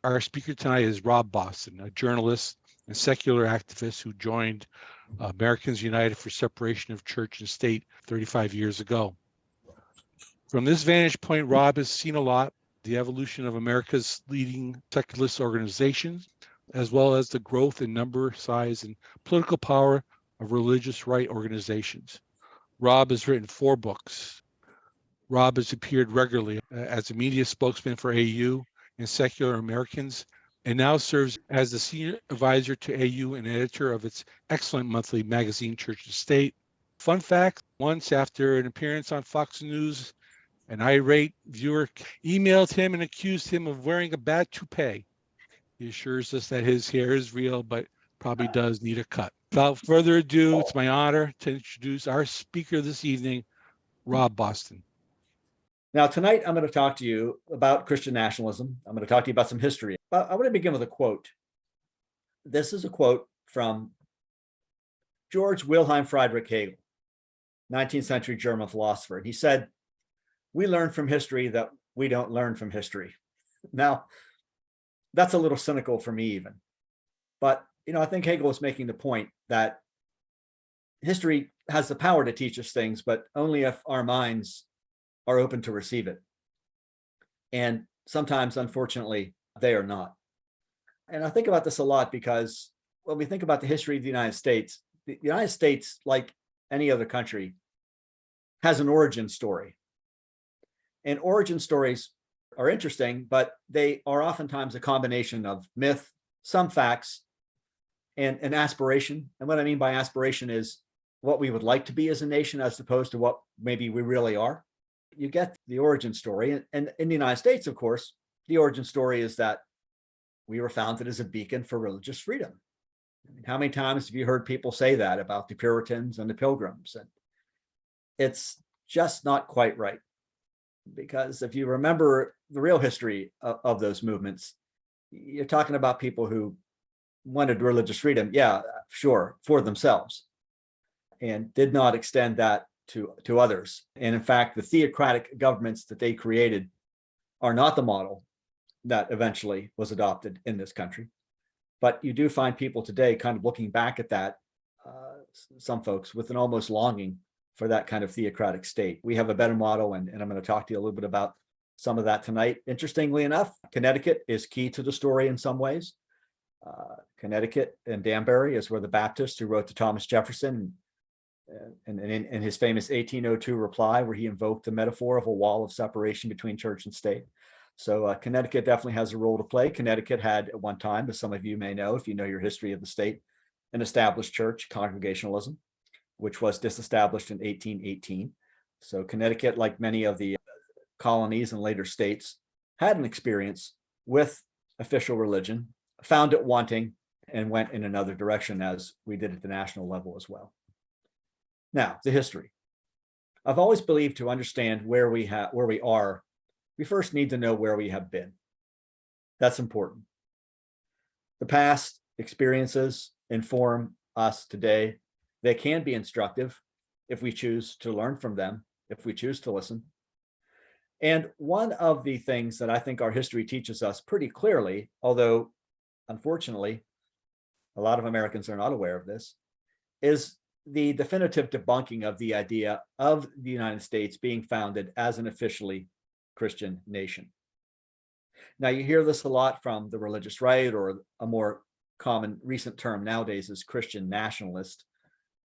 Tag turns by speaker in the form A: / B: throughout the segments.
A: Our speaker tonight is Rob Boston, a journalist and secular activist who joined Americans United for Separation of Church and State 35 years ago. From this vantage point, Rob has seen a lot, the evolution of America's leading secularist organizations, as well as the growth in number, size, and political power of religious right organizations. Rob has written 4 books. Rob has appeared regularly as a media spokesman for AU and Secular Americans, and now serves as the senior advisor to AU and editor of its excellent monthly magazine, Church and State. Fun fact, once after an appearance on Fox News, an irate viewer emailed him and accused him of wearing a bad toupee. He assures us that his hair is real, but probably does need a cut. Without further ado, it's my honor to introduce our speaker this evening, Rob Boston.
B: Now, tonight, I'm going to talk to you about Christian nationalism. I'm going to talk to you about some history. But I want to begin with a quote. This is a quote from George Wilhelm Friedrich Hegel, 19th century German philosopher. He said, "We learn from history that we don't learn from history." Now, that's a little cynical for me even. But, I think Hegel is making the point that history has the power to teach us things, but only if our minds are open to receive it. And sometimes, unfortunately, they are not. And I think about this a lot because when we think about the history of the United States, like any other country, has an origin story. And origin stories are interesting, but they are oftentimes a combination of myth, some facts, and aspiration. And what I mean by aspiration is what we would like to be as a nation as opposed to what maybe we really are. You get the origin story. And in the United States, of course, the origin story is that we were founded as a beacon for religious freedom. I mean, how many times have you heard people say that about the Puritans and the Pilgrims? And it's just not quite right. Because if you remember the real history of those movements, you're talking about people who wanted religious freedom, yeah, sure, for themselves, and did not extend that to others. And in fact, the theocratic governments that they created are not the model that eventually was adopted in this country. But you do find people today kind of looking back at that, some folks with an almost longing for that kind of theocratic state. We have a better model, and I'm going to talk to you a little bit about some of that tonight. Interestingly enough, Connecticut is key to the story in some ways. Connecticut and Danbury is where the Baptist who wrote to Thomas Jefferson and in his famous 1802 reply, where he invoked the metaphor of a wall of separation between church and state. So Connecticut definitely has a role to play. Connecticut had at one time, as some of you may know, if you know your history of the state, an established church, Congregationalism, which was disestablished in 1818. So Connecticut, like many of the colonies and later states, had an experience with official religion, found it wanting, and went in another direction, as we did at the national level as well. Now, the history. I've always believed to understand where we are, we first need to know where we have been. That's important. The past experiences inform us today. They can be instructive if we choose to learn from them, if we choose to listen. And one of the things that I think our history teaches us pretty clearly, although unfortunately, a lot of Americans are not aware of this, is the definitive debunking of the idea of the United States being founded as an officially Christian nation. Now, you hear this a lot from the religious right, or a more common recent term nowadays is Christian nationalist,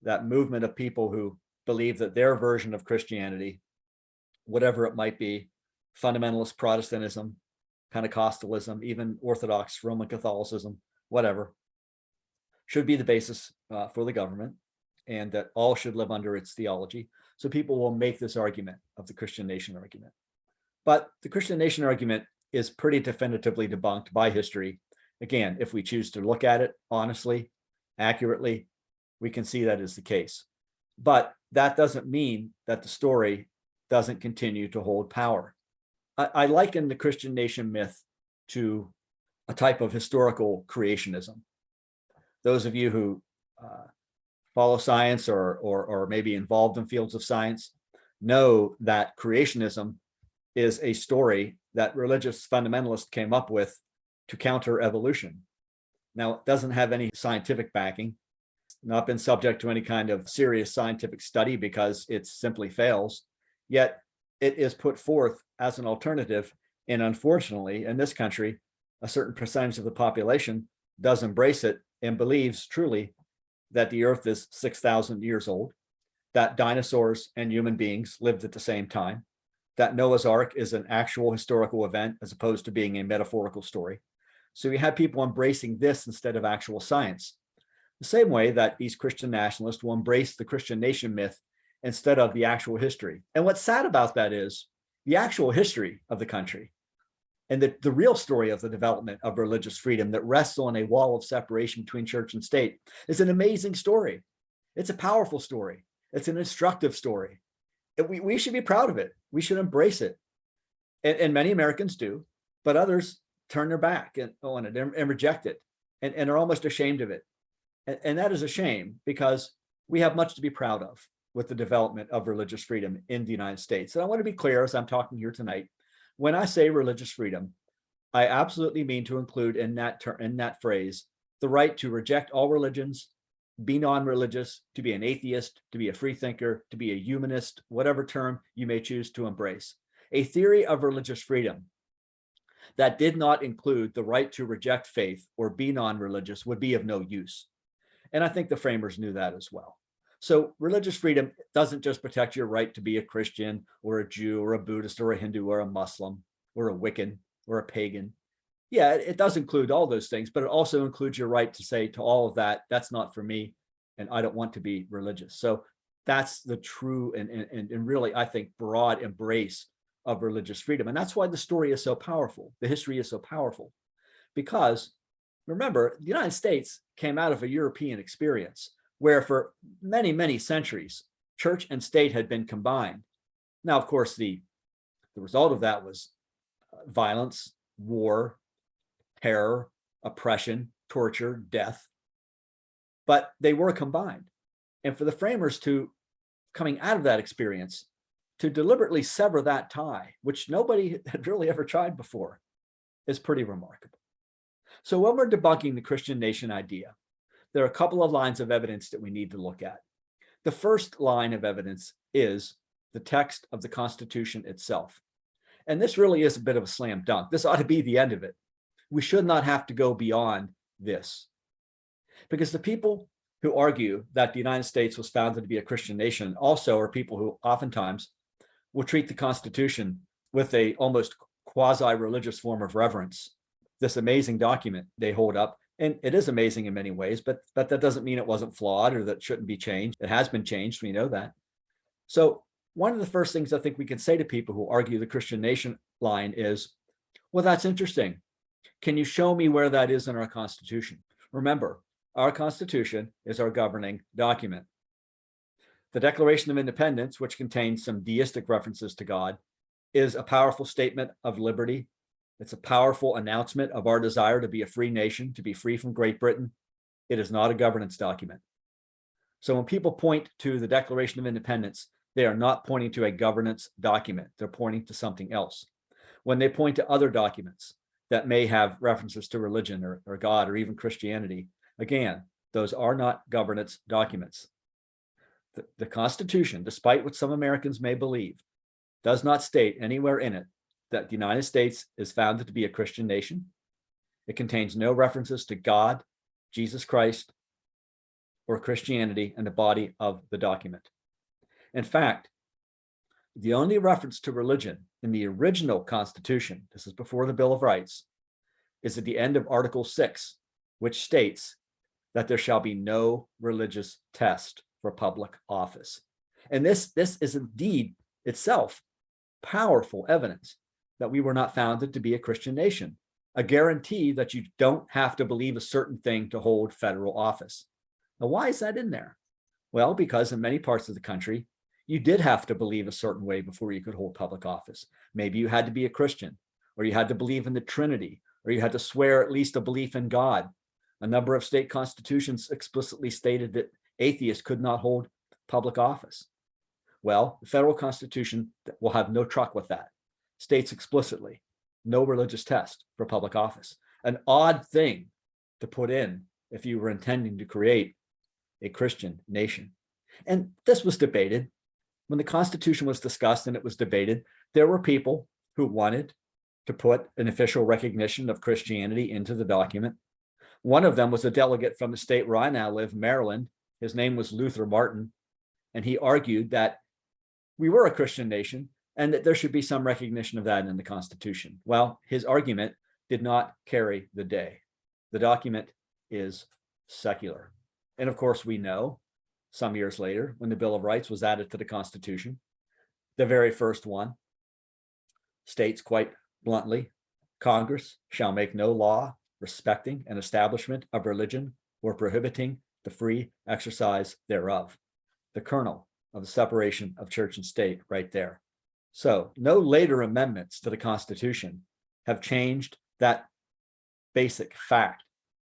B: that movement of people who believe that their version of Christianity, whatever it might be, fundamentalist Protestantism, Pentecostalism, even Orthodox Roman Catholicism, whatever, should be the basis for the government, and that all should live under its theology. So people will make this argument of the Christian nation argument. But the Christian nation argument is pretty definitively debunked by history. Again, if we choose to look at it honestly, accurately, we can see that is the case. But that doesn't mean that the story doesn't continue to hold power. I liken the Christian nation myth to a type of historical creationism. Those of you who follow science or maybe involved in fields of science know that creationism is a story that religious fundamentalists came up with to counter evolution. Now, it doesn't have any scientific backing, not been subject to any kind of serious scientific study because it simply fails, yet it is put forth as an alternative. And unfortunately, in this country, a certain percentage of the population does embrace it and believes truly that the earth is 6,000 years old, that dinosaurs and human beings lived at the same time, that Noah's Ark is an actual historical event as opposed to being a metaphorical story. So you have people embracing this instead of actual science. The same way that these Christian nationalists will embrace the Christian nation myth instead of the actual history. And what's sad about that is the actual history of the country and the real story of the development of religious freedom that rests on a wall of separation between church and state is an amazing story. It's a powerful story. It's an instructive story. We should be proud of it. We should embrace it. And many Americans do, but others turn their back on it and reject it and are almost ashamed of it. And that is a shame because we have much to be proud of with the development of religious freedom in the United States. And I want to be clear as I'm talking here tonight, when I say religious freedom, I absolutely mean to include in that phrase the right to reject all religions, be non-religious, to be an atheist, to be a freethinker, to be a humanist, whatever term you may choose to embrace. A theory of religious freedom that did not include the right to reject faith or be non-religious would be of no use. And I think the framers knew that as well. So religious freedom doesn't just protect your right to be a Christian or a Jew or a Buddhist or a Hindu or a Muslim or a Wiccan or a pagan. Yeah, it does include all those things, but it also includes your right to say to all of that, that's not for me, and I don't want to be religious. So that's the true and really, I think, broad embrace of religious freedom. And that's why the story is so powerful. The history is so powerful. Because remember, the United States came out of a European experience where for many, many centuries, church and state had been combined. Now, of course, the result of that was violence, war, terror, oppression, torture, death. But they were combined. And for the framers to, coming out of that experience, to deliberately sever that tie, which nobody had really ever tried before, is pretty remarkable. So when we're debunking the Christian nation idea, there are a couple of lines of evidence that we need to look at. The first line of evidence is the text of the Constitution itself. And this really is a bit of a slam dunk. This ought to be the end of it. We should not have to go beyond this. Because the people who argue that the United States was founded to be a Christian nation also are people who oftentimes will treat the Constitution with a almost quasi-religious form of reverence. This amazing document they hold up, and it is amazing in many ways, but that doesn't mean it wasn't flawed or that it shouldn't be changed. It has been changed, we know that. So one of the first things I think we can say to people who argue the Christian nation line is, well, that's interesting. Can you show me where that is in our Constitution? Remember, our Constitution is our governing document. The Declaration of Independence, which contains some deistic references to God, is a powerful statement of liberty. It's a powerful announcement of our desire to be a free nation, to be free from Great Britain. It is not a governance document. So when people point to the Declaration of Independence, they are not pointing to a governance document. They're pointing to something else. When they point to other documents that may have references to religion or God or even Christianity, again, those are not governance documents. The Constitution, despite what some Americans may believe, does not state anywhere in it that the United States is founded to be a Christian nation. It contains no references to God, Jesus Christ, or Christianity in the body of the document. In fact, the only reference to religion in the original Constitution, this is before the Bill of Rights, is at the end of Article 6, which states that there shall be no religious test for public office. And this is indeed itself powerful evidence that we were not founded to be a Christian nation, a guarantee that you don't have to believe a certain thing to hold federal office. Now, why is that in there? Well, because in many parts of the country, you did have to believe a certain way before you could hold public office. Maybe you had to be a Christian, or you had to believe in the Trinity, or you had to swear at least a belief in God. A number of state constitutions explicitly stated that atheists could not hold public office. Well, the federal Constitution will have no truck with that. States explicitly, no religious test for public office. an odd thing to put in if you were intending to create a Christian nation. And this was debated. When the Constitution was discussed and it was debated, there were people who wanted to put an official recognition of Christianity into the document. One of them was a delegate from the state where I now live, Maryland. His name was Luther Martin, and he argued that we were a Christian nation and that there should be some recognition of that in the Constitution. Well, his argument did not carry the day. The document is secular. And of course, we know some years later, when the Bill of Rights was added to the Constitution, the very first one states quite bluntly, Congress shall make no law respecting an establishment of religion or prohibiting the free exercise thereof. The kernel of the separation of church and state right there. So no later amendments to the Constitution have changed that basic fact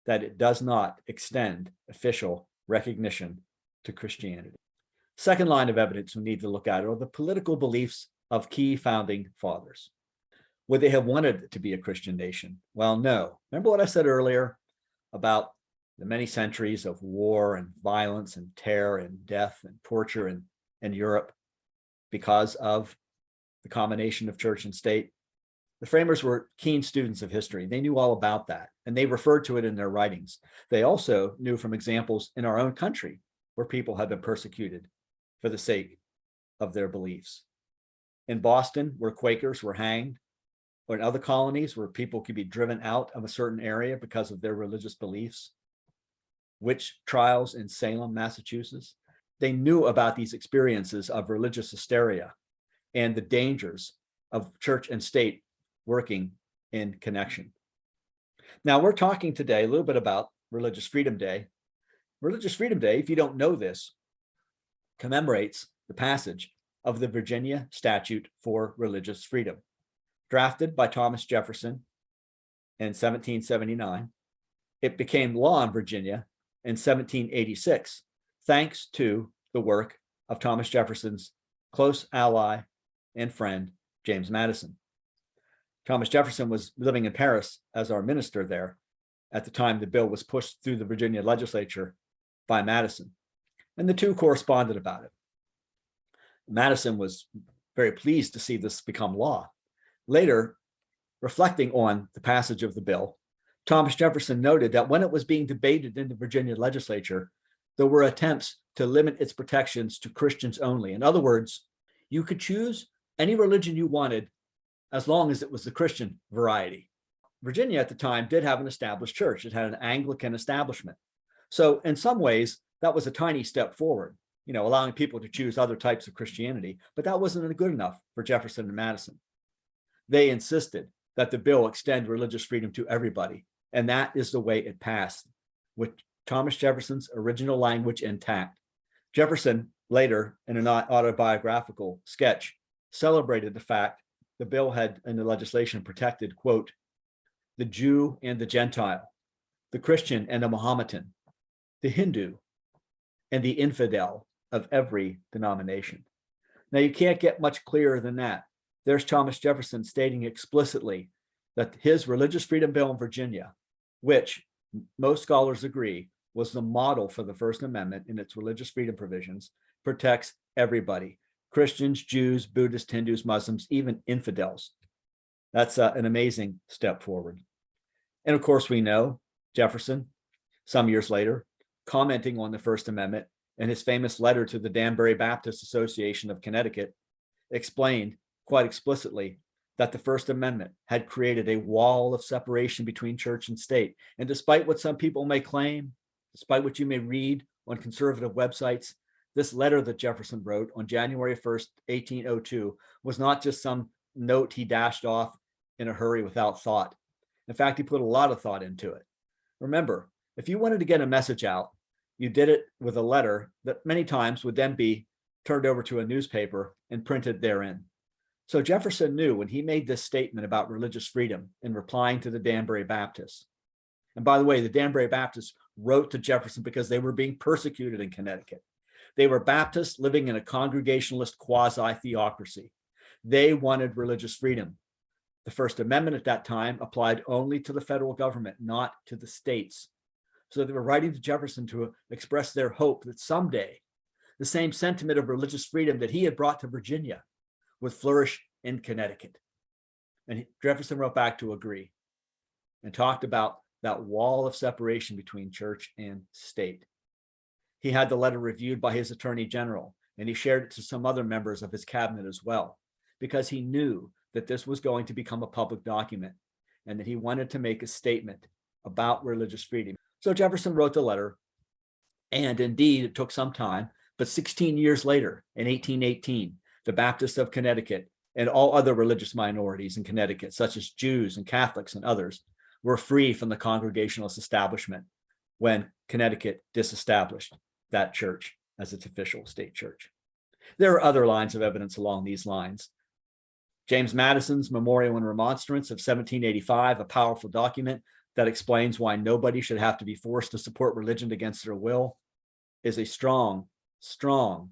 B: that it does not extend official recognition to Christianity. Second line of evidence we need to look at are the political beliefs of key founding fathers. Would they have wanted it to be a Christian nation? Well, no. Remember what I said earlier about the many centuries of war and violence and terror and death and torture in Europe because of the combination of church and state? The framers were keen students of history. They knew all about that, and they referred to it in their writings. They also knew from examples in our own country where people had been persecuted for the sake of their beliefs. In Boston, where Quakers were hanged, or in other colonies where people could be driven out of a certain area because of their religious beliefs. Witch trials in Salem, Massachusetts. They knew about these experiences of religious hysteria and the dangers of church and state working in connection. Now, we're talking today a little bit about Religious Freedom Day. Religious Freedom Day, if you don't know this, commemorates the passage of the Virginia Statute for Religious Freedom, drafted by Thomas Jefferson in 1779. It became law in Virginia in 1786, thanks to the work of Thomas Jefferson's close ally and friend, James Madison. Thomas Jefferson was living in Paris as our minister there at the time the bill was pushed through the Virginia legislature by Madison, and the two corresponded about it. Madison was very pleased to see this become law. Later, reflecting on the passage of the bill, Thomas Jefferson noted that when it was being debated in the Virginia legislature, there were attempts to limit its protections to Christians only. In other words, you could choose any religion you wanted as long as it was the Christian variety. Virginia at the time did have an established church. It had an Anglican establishment. So in some ways, that was a tiny step forward, allowing people to choose other types of Christianity, but that wasn't good enough for Jefferson and Madison. They insisted that the bill extend religious freedom to everybody, and that is the way it passed, with Thomas Jefferson's original language intact. Jefferson later, in an autobiographical sketch, celebrated the fact the bill had in the legislation protected, quote, the Jew and the Gentile, the Christian and the Mohammedan, the Hindu and the infidel of every denomination. Now, you can't get much clearer than that. There's Thomas Jefferson stating explicitly that his religious freedom bill in Virginia, which most scholars agree was the model for the First Amendment in its religious freedom provisions, protects everybody: Christians, Jews, Buddhists, Hindus, Muslims, even infidels. That's an amazing step forward. And of course, we know Jefferson, some years later, commenting on the First Amendment in his famous letter to the Danbury Baptist Association of Connecticut, explained quite explicitly that the First Amendment had created a wall of separation between church and state. And despite what some people may claim, despite what you may read on conservative websites, this letter that Jefferson wrote on January 1st, 1802, was not just some note he dashed off in a hurry without thought. In fact, he put a lot of thought into it. Remember, if you wanted to get a message out, you did it with a letter that many times would then be turned over to a newspaper and printed therein. So Jefferson knew when he made this statement about religious freedom in replying to the Danbury Baptists. And by the way, the Danbury Baptists wrote to Jefferson because they were being persecuted in Connecticut. They were Baptists living in a congregationalist quasi-theocracy. They wanted religious freedom. The First Amendment at that time applied only to the federal government, not to the states. So they were writing to Jefferson to express their hope that someday the same sentiment of religious freedom that he had brought to Virginia would flourish in Connecticut. And Jefferson wrote back to agree and talked about that wall of separation between church and state. He had the letter reviewed by his attorney general, and he shared it to some other members of his cabinet as well, because he knew that this was going to become a public document and that he wanted to make a statement about religious freedom. So Jefferson wrote the letter, and indeed it took some time, but 16 years later, in 1818, the Baptists of Connecticut and all other religious minorities in Connecticut, such as Jews and Catholics and others, were free from the Congregationalist establishment when Connecticut disestablished that church as its official state church. There are other lines of evidence along these lines. James Madison's Memorial and Remonstrance of 1785, a powerful document that explains why nobody should have to be forced to support religion against their will, is a strong, strong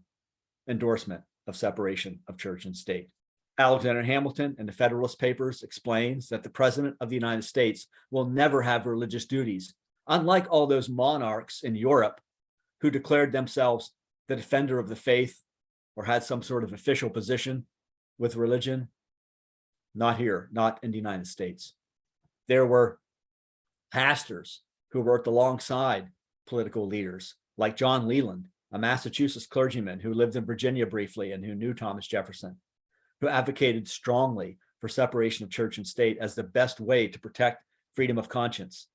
B: endorsement of separation of church and state. Alexander Hamilton in the Federalist Papers explains that the President of the United States will never have religious duties, unlike all those monarchs in Europe who declared themselves the defender of the faith or had some sort of official position with religion. Not here, not in the United States. There were pastors who worked alongside political leaders, like John Leland, a Massachusetts clergyman who lived in Virginia briefly and who knew Thomas Jefferson, who advocated strongly for separation of church and state as the best way to protect freedom of conscience.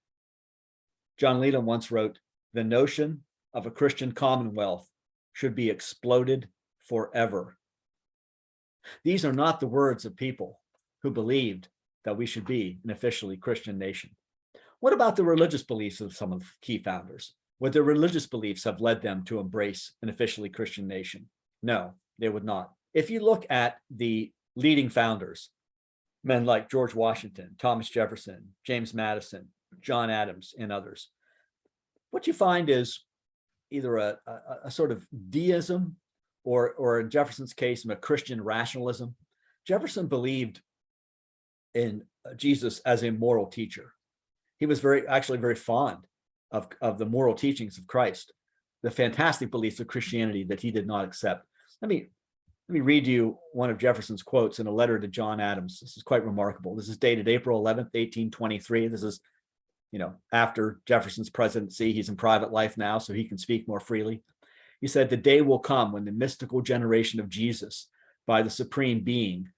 B: John Leland once wrote, "The notion of a Christian commonwealth should be exploded forever." These are not the words of people who believed that we should be an officially Christian nation. What about the religious beliefs of some of the key founders? Would their religious beliefs have led them to embrace an officially Christian nation? No, they would not. If you look at the leading founders, men like George Washington, Thomas Jefferson, James Madison, John Adams, and others, what you find is either a sort of deism or in Jefferson's case, a Christian rationalism. Jefferson believed in Jesus as a moral teacher. He was actually very fond of the moral teachings of Christ, the fantastic beliefs of Christianity that he did not accept. Let me read you one of Jefferson's quotes in a letter to John Adams. This is quite remarkable. This is dated April 11th, 1823. This is, after Jefferson's presidency. He's in private life now, so he can speak more freely. He said, "The day will come when the mystical generation of Jesus by the Supreme Being,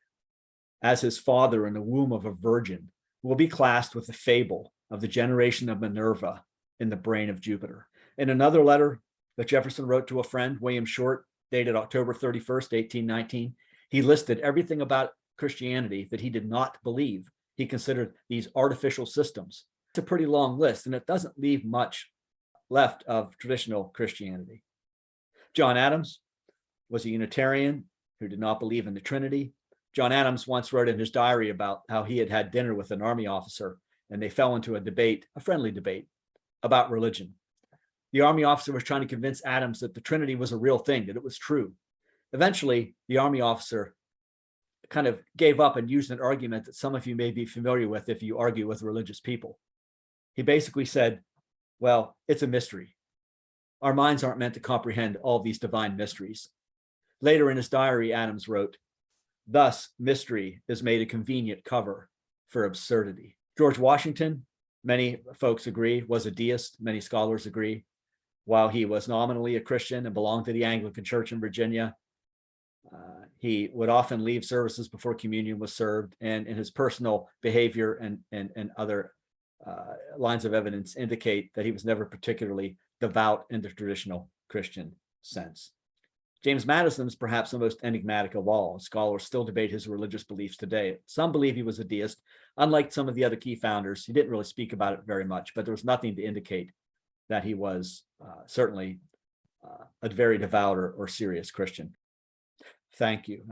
B: as his father in the womb of a virgin, will be classed with the fable of the generation of Minerva in the brain of Jupiter." In another letter that Jefferson wrote to a friend, William Short, dated October 31st, 1819, he listed everything about Christianity that he did not believe. He considered these artificial systems. It's a pretty long list, and it doesn't leave much left of traditional Christianity. John Adams was a Unitarian who did not believe in the Trinity. John Adams once wrote in his diary about how he had had dinner with an army officer, and they fell into a debate, a friendly debate, about religion. The army officer was trying to convince Adams that the Trinity was a real thing, that it was true. Eventually, the army officer kind of gave up and used an argument that some of you may be familiar with if you argue with religious people. He basically said, well, it's a mystery. Our minds aren't meant to comprehend all these divine mysteries. Later in his diary, Adams wrote, "Thus, mystery is made a convenient cover for absurdity." George Washington, many folks agree, was a deist. Many scholars agree. While he was nominally a Christian and belonged to the Anglican Church in Virginia, he would often leave services before communion was served, and in his personal behavior and other lines of evidence indicate that he was never particularly devout in the traditional Christian sense. James Madison is perhaps the most enigmatic of all. Scholars still debate his religious beliefs today. Some believe he was a deist. Unlike some of the other key founders, he didn't really speak about it very much, but there was nothing to indicate that he was certainly a very devout or serious Christian. Thank you.